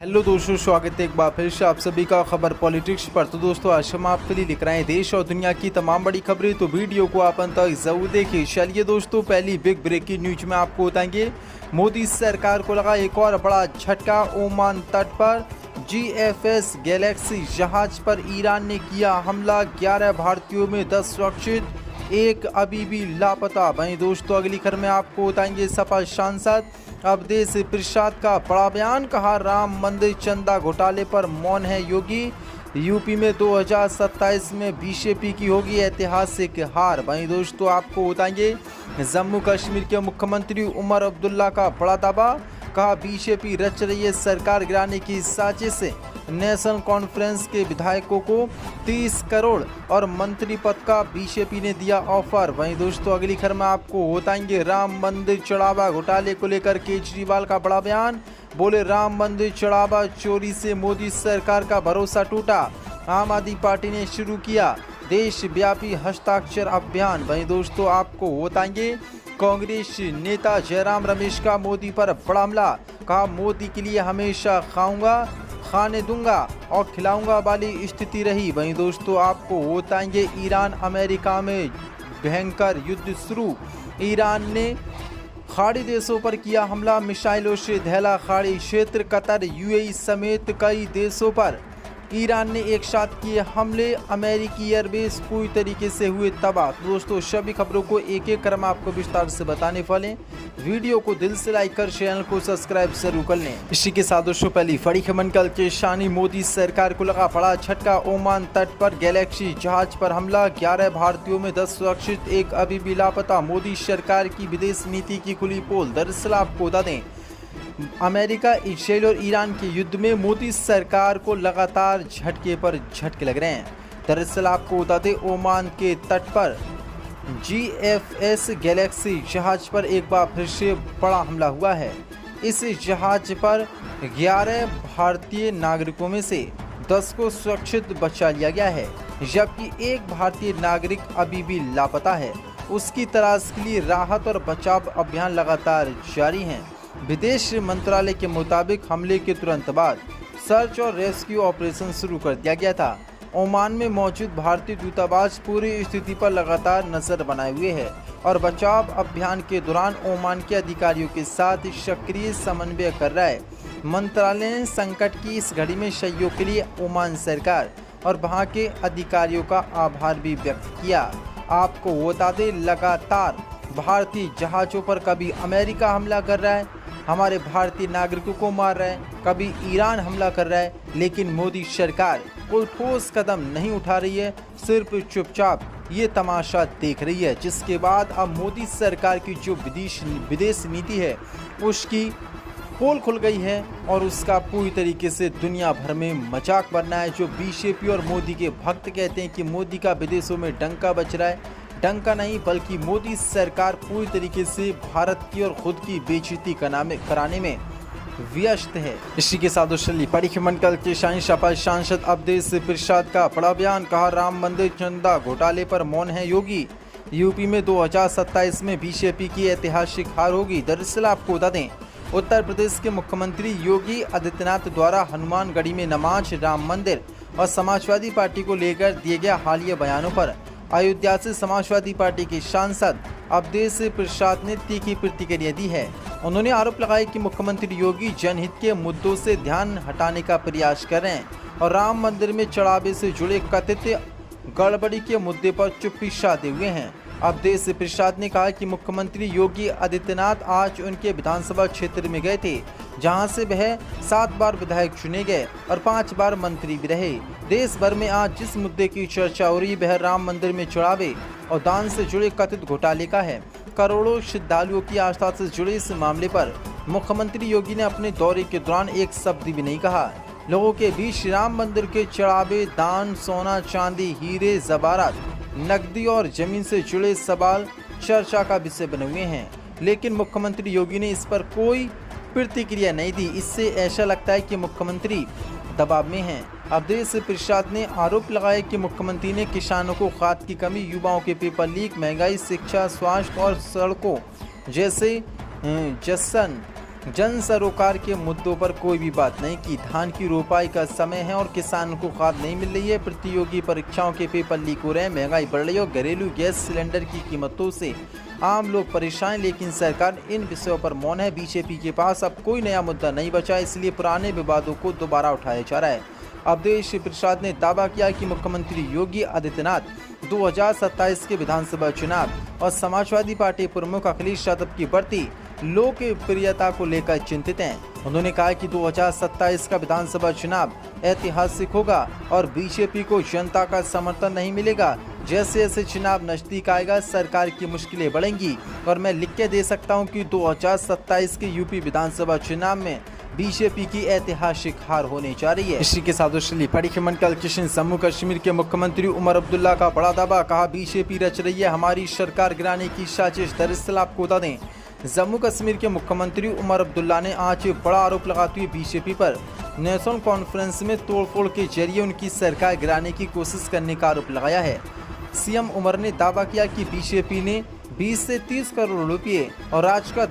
Hello दोस्तों, स्वागत है एक बार फिर से आप सभी का खबर पॉलिटिक्स पर। तो दोस्तों, आज हम आपके लिए लिख रहे हैं देश और दुनिया की तमाम बड़ी खबरें, तो वीडियो को आप अंत तक जरूर देखिए। चलिए दोस्तों, पहली बिग ब्रेकिंग न्यूज में आपको बताएंगे मोदी सरकार को लगा एक और बड़ा झटका। ओमान तट पर GFS गैलेक्सी जहाज पर ईरान ने किया हमला, 11 भारतीयों में 10 सुरक्षित, एक अभी भी लापता। वहीं दोस्तों, अगली खबर में आपको बताएंगे सपा सांसद अवधेश प्रसाद का बड़ा बयान, कहा राम मंदिर चंदा घोटाले पर मौन है योगी। यूपी में 2027 में बीजेपी की होगी ऐतिहासिक हार। वहीं दोस्तों, आपको बताएंगे जम्मू कश्मीर के मुख्यमंत्री उमर अब्दुल्ला का बड़ा दावा, कहा बीजेपी रच रही है सरकार गिराने की साजिश। नेशनल कॉन्फ्रेंस के विधायकों को 30 करोड़ और मंत्री पद का बीजेपी ने दिया ऑफर। वहीं दोस्तों, अगली खबर में आपको बताएंगे राम मंदिर चढ़ावा घोटाले को लेकर केजरीवाल का बड़ा बयान, बोले राम मंदिर चढ़ावा चोरी से मोदी सरकार का भरोसा टूटा। आम आदमी पार्टी ने शुरू किया देशव्यापी हस्ताक्षर अभियान। वहीं दोस्तों, आपको बताएंगे कांग्रेस नेता जयराम रमेश का मोदी पर बड़ा हमला, कहा मोदी के लिए हमेशा खाऊंगा, खाने दूंगा और खिलाऊंगा वाली स्थिति रही। वहीं दोस्तों, आपको बताएंगे ईरान अमेरिका में भयंकर युद्ध शुरू, ईरान ने खाड़ी देशों पर किया हमला, मिसाइलों से दहला खाड़ी क्षेत्र, कतर UAE समेत कई देशों पर ईरान ने एक साथ किए हमले, अमेरिकी एयरबेस पूरी तरीके से हुए तबाह। तो दोस्तों, सभी खबरों को एक एक क्रम आपको विस्तार से बताने वाले, वीडियो को दिल से लाइक कर चैनल को सब्सक्राइब जरूर कर लें। इसी के साथ दोस्तों, पहली बड़ी खबर निकल के शानी मोदी सरकार को लगा बड़ा झटका। ओमान तट पर गैलेक्सी जहाज पर हमला, 11 भारतीयों में 10 सुरक्षित, एक अभी भी लापता। मोदी सरकार की विदेश नीति की खुली पोल। दरअसल आपको बता दें, अमेरिका, इजराइल और ईरान के युद्ध में मोदी सरकार को लगातार झटके पर झटके लग रहे हैं। दरअसल आपको बता दें, ओमान के तट पर GFS गैलेक्सी जहाज पर एक बार फिर से बड़ा हमला हुआ है। इस जहाज पर 11 भारतीय नागरिकों में से 10 को सुरक्षित बचा लिया गया है, जबकि एक भारतीय नागरिक अभी भी लापता है। उसकी तलाश के लिए राहत और बचाव अभियान लगातार जारी हैं। विदेश मंत्रालय के मुताबिक हमले के तुरंत बाद सर्च और रेस्क्यू ऑपरेशन शुरू कर दिया गया था। ओमान में मौजूद भारतीय दूतावास पूरी स्थिति पर लगातार नजर बनाए हुए है और बचाव अभियान के दौरान ओमान के अधिकारियों के साथ सक्रिय समन्वय कर रहा है। मंत्रालय ने संकट की इस घड़ी में सहयोग के लिए ओमान सरकार और वहां के अधिकारियों का आभार भी व्यक्त किया। आपको बता दें, लगातार भारतीय जहाज़ों पर कभी अमेरिका हमला कर रहा है, हमारे भारतीय नागरिकों को मार रहा है, कभी ईरान हमला कर रहा है, लेकिन मोदी सरकार कोई ठोस कदम नहीं उठा रही है, सिर्फ चुपचाप ये तमाशा देख रही है। जिसके बाद अब मोदी सरकार की जो विदेश नीति है उसकी पोल खुल गई है और उसका पूरी तरीके से दुनिया भर में मजाक बनना है। जो बीजेपी और मोदी के भक्त कहते हैं कि मोदी का विदेशों में डंका बज रहा है, डंका नहीं बल्कि मोदी सरकार पूरी तरीके से भारत की और खुद की बेइज्जती कराने में व्यस्त है। इसी के साथ बड़ी खबर के सपा सांसद अवधेश प्रसाद का बड़ा बयान, कहा राम मंदिर चंदा घोटाले पर मौन है योगी। यूपी में 2027 में बीजेपी की ऐतिहासिक हार होगी। दरअसल आपको बता दें, उत्तर प्रदेश के मुख्यमंत्री योगी आदित्यनाथ द्वारा हनुमानगढ़ी में नमाज, राम मंदिर और समाजवादी पार्टी को लेकर दिए गए हालिया बयानों पर अयोध्या से समाजवादी पार्टी के सांसद अवधेश प्रसाद ने तीखी प्रतिक्रिया दी है। उन्होंने आरोप लगाया कि मुख्यमंत्री योगी जनहित के मुद्दों से ध्यान हटाने का प्रयास कर रहे हैं और राम मंदिर में चढ़ावे से जुड़े कथित गड़बड़ी के मुद्दे पर चुप्पी साधे हुए हैं। अवधेश प्रसाद ने कहा कि मुख्यमंत्री योगी आदित्यनाथ आज उनके विधानसभा क्षेत्र में गए थे, जहां से वह 7 बार विधायक चुने गए और 5 बार मंत्री भी रहे। देश भर में आज जिस मुद्दे की चर्चा हो रही वह राम मंदिर में चढ़ावे और दान से जुड़े कथित घोटाले का है। करोड़ों श्रद्धालुओं की आस्था से जुड़े इस मामले पर मुख्यमंत्री योगी ने अपने दौरे के दौरान एक शब्द भी नहीं कहा। लोगों के बीच राम मंदिर के चढ़ावे, दान, सोना चांदी, हीरे जवाहरात, नकदी और जमीन से जुड़े सवाल चर्चा का विषय बने हुए हैं, लेकिन मुख्यमंत्री योगी ने इस पर कोई प्रतिक्रिया नहीं दी। इससे ऐसा लगता है कि मुख्यमंत्री दबाव में हैं। अवधेश प्रसाद ने आरोप लगाया कि मुख्यमंत्री ने किसानों को खाद की कमी, युवाओं के पेपर लीक, महंगाई, शिक्षा, स्वास्थ्य और सड़कों जैसे जश्न जन सरोकार के मुद्दों पर कोई भी बात नहीं की। धान की रोपाई का समय है और किसानों को खाद नहीं मिल रही है। प्रतियोगी परीक्षाओं के पेपर लीक हो रहे हैं। महंगाई बढ़ रही है और घरेलू गैस सिलेंडर की कीमतों से आम लोग परेशान, लेकिन सरकार इन विषयों पर मौन है। बीजेपी के पास अब कोई नया मुद्दा नहीं बचा, इसलिए पुराने विवादों को दोबारा उठाया जा रहा है। अवधेश प्रसाद ने दावा किया कि मुख्यमंत्री योगी आदित्यनाथ 2027 के विधानसभा चुनाव और समाजवादी पार्टी प्रमुख अखिलेश यादव की बढ़ती लोकप्रियता को लेकर चिंतित हैं। उन्होंने कहा कि 2027 का विधानसभा चुनाव ऐतिहासिक होगा और बीजेपी को जनता का समर्थन नहीं मिलेगा। जैसे जैसे चुनाव नजदीक आएगा, सरकार की मुश्किलें बढ़ेंगी और मैं लिख के दे सकता हूं कि 2027 के यूपी विधानसभा चुनाव में बीजेपी की ऐतिहासिक हार होने जा रही है। इसी के साथ पड़ी मंडल किशन जम्मू कश्मीर के मुख्यमंत्री उमर अब्दुल्ला का बड़ा दावा। कहा, बीजेपी रच रही है हमारी सरकार गिराने की साजिश। दरअसल आपको बता दें, जम्मू कश्मीर के मुख्यमंत्री उमर अब्दुल्ला ने आज बड़ा आरोप लगाते हुए बीजेपी पर नेशनल कॉन्फ्रेंस में तोड़फोड़ के जरिए उनकी सरकार गिराने की कोशिश करने का आरोप लगाया है। सीएम उमर ने दावा किया कि बीजेपी ने 20 से 30 करोड़ रुपए और राज्य का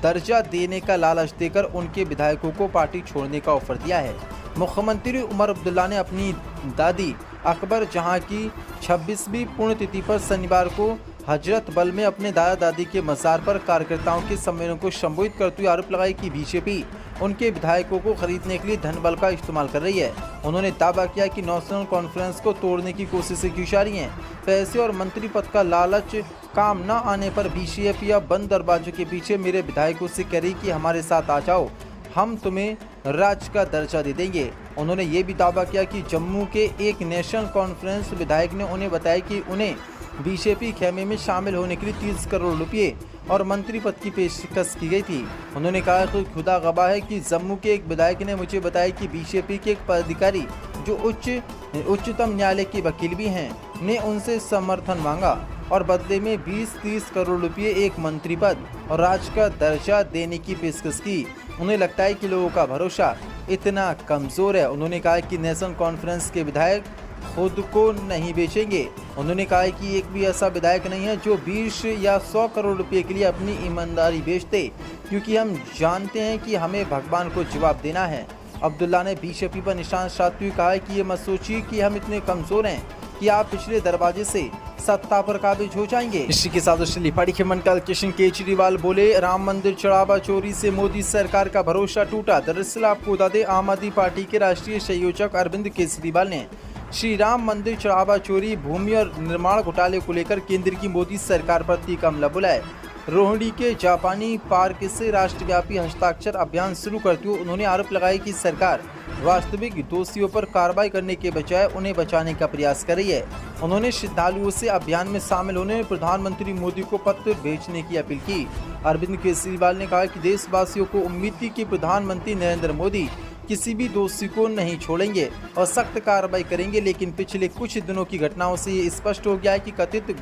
दर्जा देने का लालच देकर उनके विधायकों को पार्टी छोड़ने का ऑफर दिया है। मुख्यमंत्री उमर अब्दुल्ला ने अपनी दादी अकबर जहां की 26वीं पुण्यतिथि पर शनिवार को हजरत बल में अपने दादा दादी के मज़ार पर कार्यकर्ताओं के सम्मेलन को संबोधित करते हुए आरोप लगाया कि बीजेपी उनके विधायकों को खरीदने के लिए धन बल का इस्तेमाल कर रही है। उन्होंने दावा किया कि नेशनल कॉन्फ्रेंस को तोड़ने की कोशिशें की जा रही हैं। पैसे और मंत्री पद का लालच काम न आने पर बीजेपी या बंद दरवाजों के पीछे मेरे विधायकों से कह रही कि हमारे साथ आ जाओ, हम तुम्हें राज्य का दर्जा दे देंगे। उन्होंने ये भी दावा किया कि जम्मू के एक नेशनल कॉन्फ्रेंस विधायक ने उन्हें बताया कि उन्हें बीजेपी खेमे में शामिल होने के लिए 30 करोड़ रुपए और मंत्री पद की पेशकश की गई थी। उन्होंने कहा कि खुदा गवाह है कि जम्मू के एक विधायक ने मुझे बताया कि बीजेपी के एक पदाधिकारी जो उच्चतम न्यायालय के वकील भी हैं, ने उनसे समर्थन मांगा और बदले में 20-30 करोड़ रुपए, एक मंत्री पद और राज्य का दर्जा देने की पेशकश की। उन्हें लगता है कि लोगों का भरोसा इतना कमज़ोर है। उन्होंने कहा कि नेशनल कॉन्फ्रेंस के विधायक खुद को नहीं बेचेंगे। उन्होंने कहा कि एक भी ऐसा विधायक नहीं है जो 20 या 100 करोड़ रुपए के लिए अपनी ईमानदारी बेचते, क्योंकि हम जानते हैं कि हमें भगवान को जवाब देना है। अब्दुल्ला ने बीजेपी पर निशान साधते हुए कहा कि ये मत सोचिए कि हम इतने कमज़ोर हैं कि आप पिछले दरवाजे से सत्ता पर काबिज हो जाएंगे। इसी के साथ पड़ी मंडल किशन केजरीवाल बोले, राम मंदिर चढ़ावा चोरी से मोदी सरकार का भरोसा टूटा। दरअसल आपको बता दें, आम आदमी पार्टी के राष्ट्रीय संयोजक अरविंद केजरीवाल ने श्री राम मंदिर चढ़ावा चोरी, भूमि और निर्माण घोटाले को लेकर केंद्र की मोदी सरकार पर तीखा हमला बोला है। रोहिणी के जापानी पार्क से राष्ट्रव्यापी हस्ताक्षर अभियान शुरू करते हुए उन्होंने आरोप लगाया कि सरकार वास्तविक दोषियों पर कार्रवाई करने के बजाय उन्हें बचाने का प्रयास कर रही है। उन्होंने श्रद्धालुओं से अभियान में शामिल होने प्रधानमंत्री मोदी को पत्र भेजने की अपील की। अरविंद केजरीवाल ने कहा कि देशवासियों को उम्मीद थी कि प्रधानमंत्री नरेंद्र मोदी किसी भी दोषी को नहीं छोड़ेंगे और सख्त कार्रवाई करेंगे, लेकिन पिछले कुछ दिनों की घटनाओं से ये स्पष्ट हो गया है कि कथित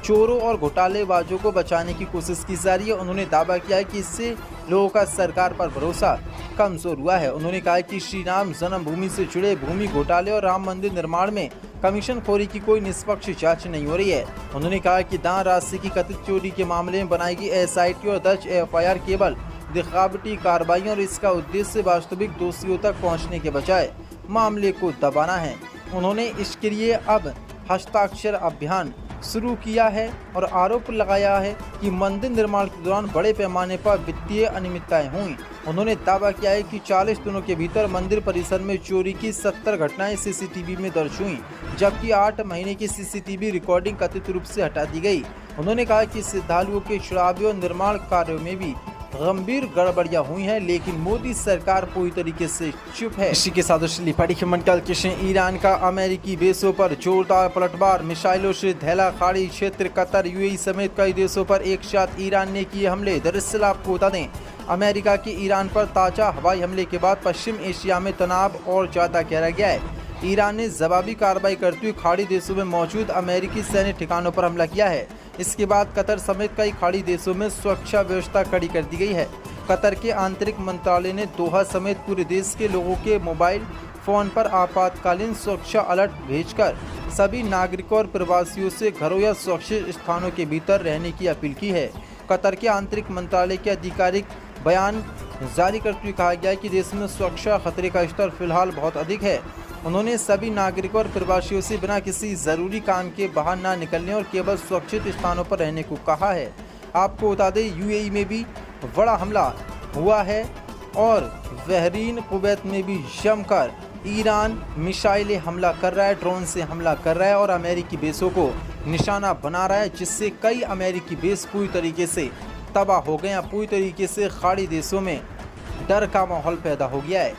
चोरों और घोटालेबाजों को बचाने की कोशिश की जा रही है। उन्होंने दावा किया है कि इससे लोगों का सरकार पर भरोसा कमजोर हुआ है। उन्होंने कहा कि श्री राम जन्मभूमि से जुड़े भूमि घोटाले और राम मंदिर निर्माण में कमीशनखोरी की कोई निष्पक्ष जांच नहीं हो रही है। उन्होंने कहा कि दान राशि की कथित चोरी के मामले में बनाएगी SIT और दर्ज FIR केवल दिखावटी कार्रवाई और इसका उद्देश्य वास्तविक दोषियों तक पहुंचने के बजाय मामले को दबाना है। उन्होंने इसके लिए अब हस्ताक्षर अभियान शुरू किया है और आरोप लगाया है कि मंदिर निर्माण के दौरान बड़े पैमाने पर वित्तीय अनियमितताएं हुई। उन्होंने दावा किया है कि 40 दिनों के भीतर मंदिर परिसर में चोरी की 70 घटनाएं CCTV में दर्ज हुई, जबकि 8 महीने की CCTV रिकॉर्डिंग कथित रूप से हटा दी गई। उन्होंने कहा कि श्रद्धालुओं के चढ़ावे और निर्माण कार्यों में भी गंभीर गड़बड़ियां हुई हैं, लेकिन मोदी सरकार पूरी तरीके से चुप है। इसी के साथ पड़ी मंडल किशन ईरान का अमेरिकी बेसों पर जोरदार पलटवार, मिसाइलों से धैला खाड़ी क्षेत्र, कतर, UAE समेत कई देशों पर एक साथ ईरान ने किए हमले। दरअसल आपको बता दें, अमेरिका के ईरान पर ताजा हवाई हमले के बाद पश्चिम एशिया में तनाव और ज्यादा गहरा गया है। ईरान ने जवाबी कार्रवाई करते हुए खाड़ी देशों में मौजूद अमेरिकी सैन्य ठिकानों पर हमला किया है। इसके बाद कतर समेत कई खाड़ी देशों में सुरक्षा व्यवस्था कड़ी कर दी गई है। कतर के आंतरिक मंत्रालय ने दोहा समेत पूरे देश के लोगों के मोबाइल फोन पर आपातकालीन सुरक्षा अलर्ट भेजकर सभी नागरिकों और प्रवासियों से घरों या सुरक्षित स्थानों के भीतर रहने की अपील की है। कतर के आंतरिक मंत्रालय के आधिकारिक बयान जारी करते हुए कहा गया है कि देश में सुरक्षा खतरे का स्तर फिलहाल बहुत अधिक है। उन्होंने सभी नागरिकों और प्रवासियों से बिना किसी ज़रूरी काम के बाहर ना निकलने और केवल सुरक्षित स्थानों पर रहने को कहा है। आपको बता दें, यूएई में भी बड़ा हमला हुआ है और बहरीन, कुवैत में भी जमकर ईरान मिसाइलें हमला कर रहा है, ड्रोन से हमला कर रहा है और अमेरिकी बेसों को निशाना बना रहा है, जिससे कई अमेरिकी बेस पूरी तरीके से तबाह हो गए हैं। पूरी तरीके से खाड़ी देशों में डर का माहौल पैदा हो गया है।